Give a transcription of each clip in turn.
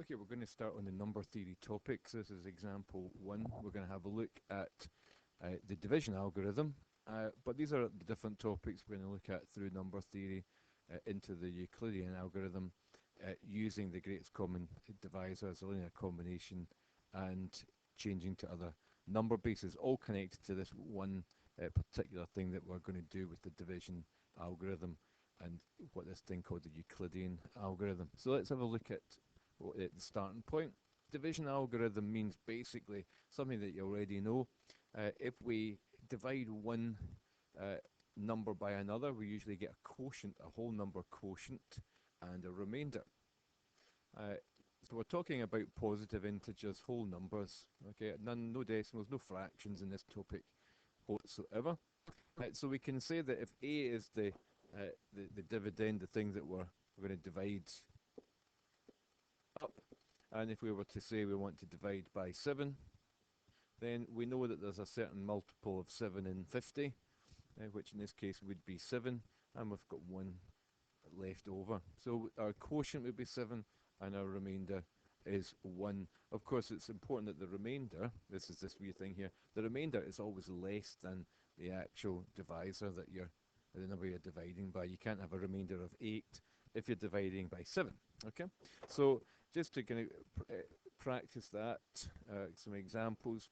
Okay, we're going to start on the number theory topics. This is example one. We're going to have a look at the division algorithm, but these are the different topics we're going to look at through number theory into the Euclidean algorithm using the greatest common divisor as a linear combination and changing to other number bases, all connected to this one particular thing that we're going to do with the division algorithm and what this thing called the Euclidean algorithm. So let's have a look at the starting point. Division algorithm means basically something that you already know. If we divide one number by another, we usually get a quotient, a whole number quotient, and a remainder. So we're talking about positive integers, whole numbers. Okay, no decimals, no fractions in this topic whatsoever. So we can say that if a is the dividend, the thing that we're going to divide up, and if we were to say we want to divide by 7, then we know that there's a certain multiple of 7 in 50, which in this case would be 7, and we've got 1 left over. So our quotient would be 7, and our remainder is 1. Of course, it's important that the remainder, this is this wee thing here, the remainder is always less than the actual divisor that the number you're dividing by. You can't have a remainder of 8 if you're dividing by 7. Okay, so just to kind of practice that, some examples.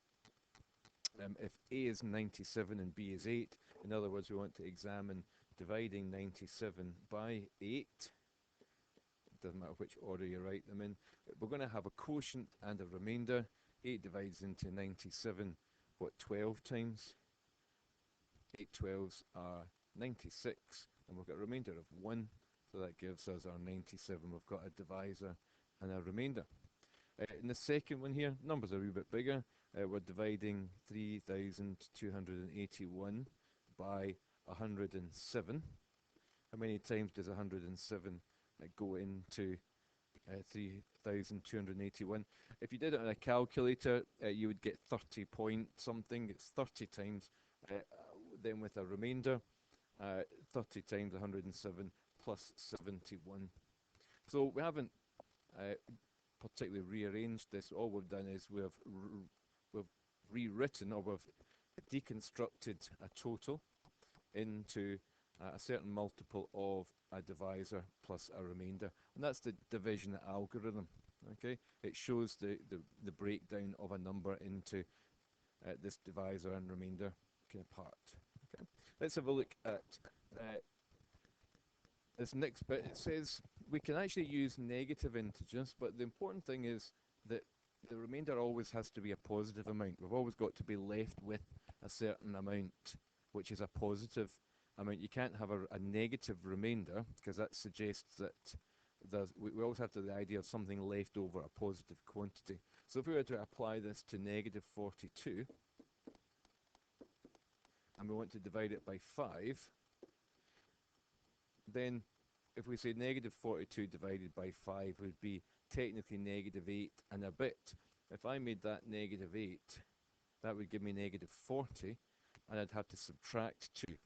If A is 97 and B is 8, in other words, we want to examine dividing 97 by 8. It doesn't matter which order you write them in. We're going to have a quotient and a remainder. 8 divides into 97, what, 12 times? 8 12s are 96, and we've got a remainder of 1, so that gives us our 97. We've got a divisor and a remainder. In the second one here, numbers are a wee bit bigger. We're dividing 3,281 by 107. How many times does 107 go into 3,281? If you did it on a calculator, you would get 30 point something. It's 30 times. Then with a remainder, 30 times 107 plus 71. So we haven't particularly rearranged this. All we've done is we've rewritten, or we've deconstructed a total into a certain multiple of a divisor plus a remainder, and that's the division algorithm. Okay, it shows the breakdown of a number into this divisor and remainder kind of part. Okay, let's have a look at this next bit. It says we can actually use negative integers, but the important thing is that the remainder always has to be a positive amount. We've always got to be left with a certain amount, which is a positive amount. You can't have a negative remainder, because that suggests that we always have to have the idea of something left over, a positive quantity. So if we were to apply this to negative 42, and we want to divide it by 5, then if we say negative 42 divided by 5 would be technically negative 8 and a bit. If I made that negative 8, that would give me negative 40, and I'd have to subtract 2.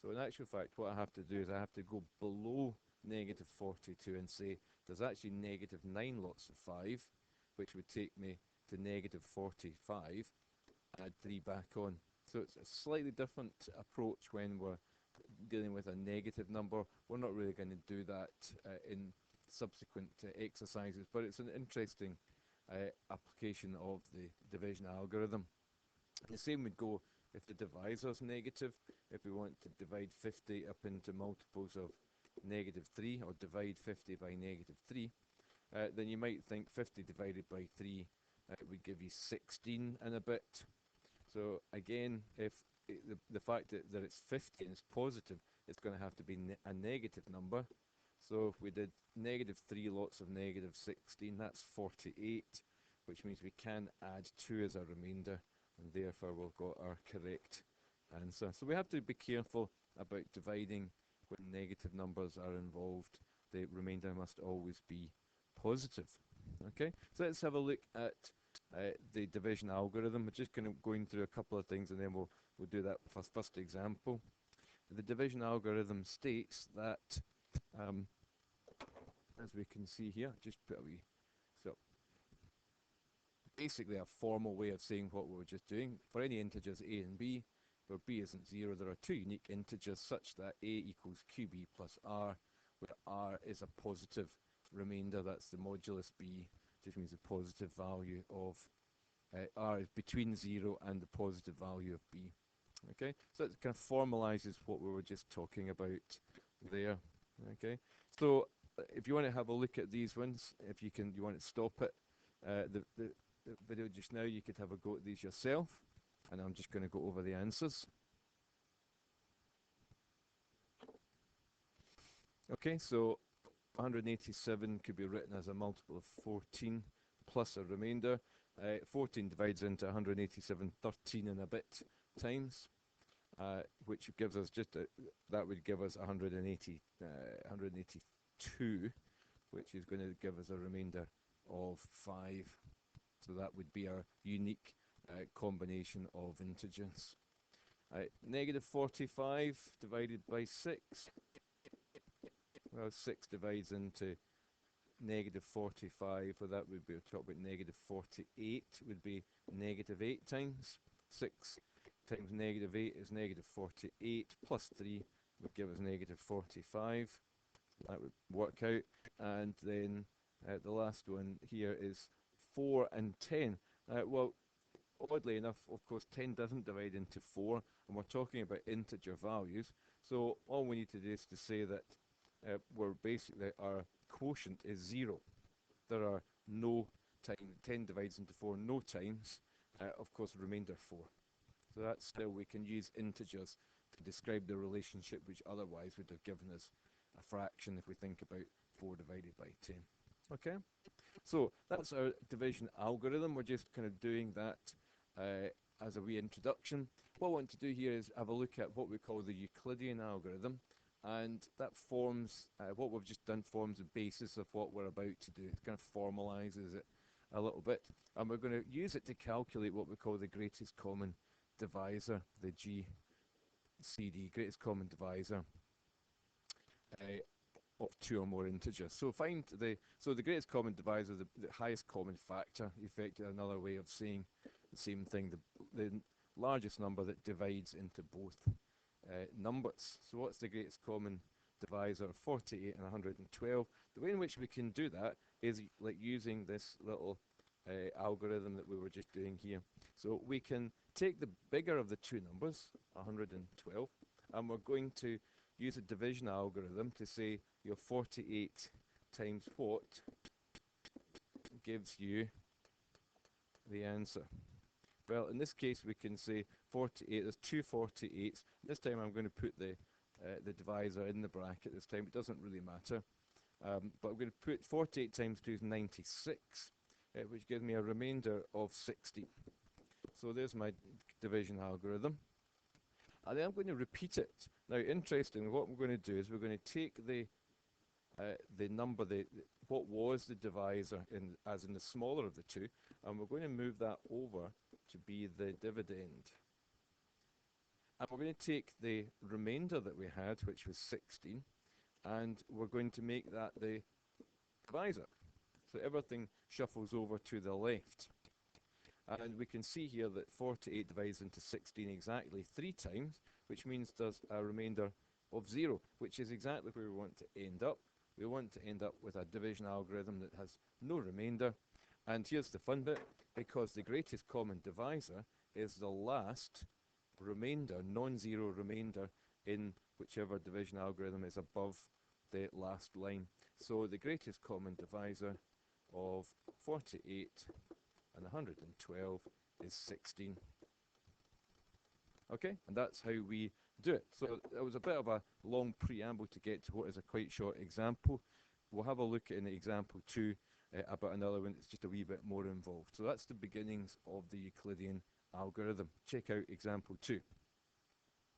So in actual fact, what I have to do is I have to go below negative 42 and say there's actually negative 9 lots of 5, which would take me to negative 45, add 3 back on. So it's a slightly different approach when we're dealing with a negative number. We're not really going to do that in subsequent exercises, but it's an interesting application of the division algorithm. The same would go if the divisor is negative. If we want to divide 50 up into multiples of negative 3, or divide 50 by negative 3, then you might think 50 divided by 3 would give you 16 and a bit. So again, if the fact that it's 50 and it's positive, it's going to have to be a negative number. So if we did negative 3 lots of negative 16, that's 48, which means we can add 2 as a remainder, and therefore we've got our correct answer. So we have to be careful about dividing when negative numbers are involved. The remainder must always be positive. Okay, so let's have a look at the division algorithm. We're just kind of going through a couple of things, and then we'll do that first example. The division algorithm states that, as we can see here, just put a wee basically a formal way of saying what we were just doing. For any integers a and b, where b isn't 0, there are two unique integers such that a equals qb plus r, where r is a positive remainder. That's the modulus b, which means the positive value of r is between 0 and the positive value of b. Okay, so it kind of formalizes what we were just talking about there. Okay, so if you want to have a look at these ones, if you can, you want to stop it. The video just now, you could have a go at these yourself, and I'm just going to go over the answers. Okay, so 187 could be written as a multiple of 14 plus a remainder. 14 divides into 187 13 and a bit times, which gives us that would give us 182, which is going to give us a remainder of 5. So that would be our unique combination of integers. Negative 45 divided by 6. Well, 6 divides into negative 45, well, that would be, we'll talk about negative 48, would be negative 8 times. 6 times negative 8 is negative 48, plus 3 would give us negative 45. That would work out. And then the last one here is 4 and 10. Well, oddly enough, of course, 10 doesn't divide into 4, and we're talking about integer values. So all we need to do is to say that we're basically, our quotient is 0. There are no times, 10 divides into 4 no times, of course, remainder 4. So that's still, we can use integers to describe the relationship which otherwise would have given us a fraction if we think about 4 divided by 10. Okay? So that's our division algorithm. We're just kind of doing that as a wee introduction. What I want to do here is have a look at what we call the Euclidean algorithm, and that forms, what we've just done forms the basis of what we're about to do. It kind of formalizes it a little bit, and we're going to use it to calculate what we call the greatest common divisor, the GCD, greatest common divisor of 2 or more integers. So find the greatest common divisor, the highest common factor, effectively another way of saying the same thing, the largest number that divides into both numbers. So what's the greatest common divisor of 48 and 112? The way in which we can do that is like using this little algorithm that we were just doing here. So we can take the bigger of the two numbers, 112, and we're going to use a division algorithm to say your 48 times what gives you the answer. Well, in this case, we can say 48, there's two 48s. This time I'm going to put the divisor in the bracket this time. It doesn't really matter. But I'm going to put 48 times 2 is 96, which gives me a remainder of 60. So there's my division algorithm. And then I'm going to repeat it. Now, interestingly, what we're going to do is we're going to take the number, what was the divisor as in the smaller of the two, and we're going to move that over to be the dividend. And we're going to take the remainder that we had, which was 16, and we're going to make that the divisor. So everything shuffles over to the left. And we can see here that 48 divides into 16 exactly 3 times, which means there's a remainder of 0, which is exactly where we want to end up. We want to end up with a division algorithm that has no remainder. And here's the fun bit, because the greatest common divisor is the last remainder, non-zero remainder, in whichever division algorithm is above the last line. So the greatest common divisor of 48 and 112 is 16. Okay, and that's how we do it. So it was a bit of a long preamble to get to what is a quite short example. We'll have a look in example 2 about another one that's just a wee bit more involved. So that's the beginnings of the Euclidean algorithm. Check out example 2.